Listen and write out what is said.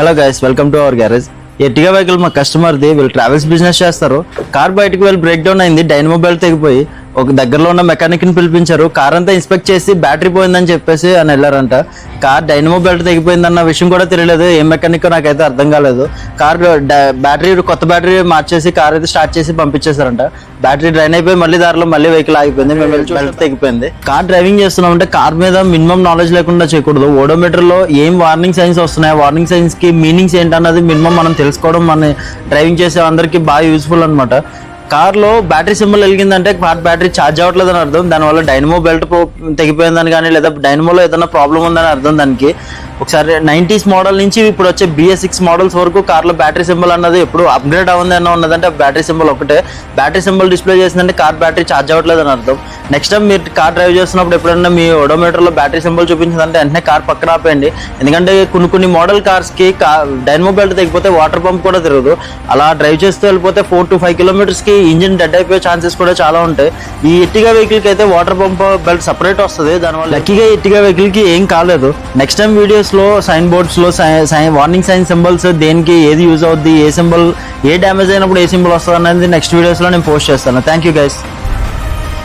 Hello guys, welcome to our garage. Ertiga vehicle మా కస్టమర్ది. వీళ్ళు travels business చేస్తారు. Car బయటకు వెళ్ళి బ్రేక్ డౌన్ అయింది. డైనమో బెల్ట్ తెగిపోయి ఒక దగ్గరలో ఉన్న మెకానిక్ని పిలిపించారు. కార్ అంతా ఇన్స్పెక్ట్ చేసి బ్యాటరీ పోయిందని చెప్పేసి అని వెళ్ళారంట. కార్ డైనమో బెల్ట్ తెగిపోయిందన్న విషయం కూడా తెలియలేదు. ఏం మెకానిక్ నాకైతే అర్థం కాలేదు. కార్ బ్యాటరీ కొత్త బ్యాటరీ మార్చేసి కార్ అయితే స్టార్ట్ చేసి పంపించేశారంట. బ్యాటరీ డ్రైన్ అయిపోయి మళ్ళీ దారిలో మళ్ళీ వెహికల్ ఆగిపోయింది. మేము వెళ్ళి బెల్ట్ తెగిపోయింది. కార్ డ్రైవింగ్ చేస్తున్నామంటే కార్ మీద మినిమం నాలెడ్జ్ లేకుండా చేయకూడదు. ఓడోమీటర్ లో ఏం వార్నింగ్ సైన్స్ వస్తున్నాయి, వార్నింగ్ సైన్స్ కి మీనింగ్స్ ఏంటన్నది మినిమం మనం తెలుసుకోవడం మన డ్రైవింగ్ చేసే అందరికి బాగా యూస్ఫుల్ అనమాట. కార్లో బ్యాటరీ సింబల్ వెలిగిందంటే కార్ బ్యాటరీ ఛార్జ్ అవ్వట్లేదు అని అర్థం. దానివల్ల డైనమో బెల్ట్ తెగిపోయిందని కానీ లేదా డైనమోలో ఏదైనా ప్రాబ్లం ఉందని అర్థం. దానికి ఒకసారి 90s మోడల్ నుంచి ఇప్పుడు వచ్చే BS6 మోడల్స్ వరకు కార్లో బ్యాటరీ సింబల్ అన్నది ఎప్పుడు అప్గ్రేడ్ అవ్వదు అన్న ఉన్నదంటే బ్యాటరీ సింబల్ ఒకటే. బ్యాటరీ సింబల్ డిస్ప్లే చేసిందంటే కార్ బ్యాటరీ ఛార్జ్ అవ్వట్లేదు అని అర్థం. నెక్స్ట్ టైం మీరు కార్ డ్రైవ్ చేస్తున్నప్పుడు ఎప్పుడైనా మీ ఓడోమీటర్లో బ్యాటరీ సింబల్ చూపించిందంటే వెంటనే కార్ పక్కన ఆపేయండి. ఎందుకంటే కొన్ని మోడల్ కార్స్కి డైనమో బెల్ట్ తెగిపోతే వాటర్ పంప్ కూడా తిరగదు. అలా డ్రైవ్ చేస్తూ వెళ్ళిపోతే 4 to 5 kilometers ఇంజిన్ డెడ్ అయిపోయే ఛాన్సెస్ కూడా చాలా ఉంటాయి. ఈ ఎర్టిగా వెహికల్కి అయితే వాటర్ పంప్ బెల్ట్ సపరేట్ వస్తుంది. దానివల్ల లక్కీగా ఎర్టిగా వెహికల్కి ఏం కాలేదు. నెక్స్ట్ టైం వీడియోస్లో సైన్ బోర్డ్స్లో వార్నింగ్ సైన్ సింబల్స్ దేనికి ఏది యూజ్ అవుద్ది, ఏ సింబల్ ఏ డ్యామేజ్ అయినప్పుడు ఏ సింబల్ వస్తుంది అనేది నెక్స్ట్ వీడియోస్లో నేను పోస్ట్ చేస్తాను. Thank you guys.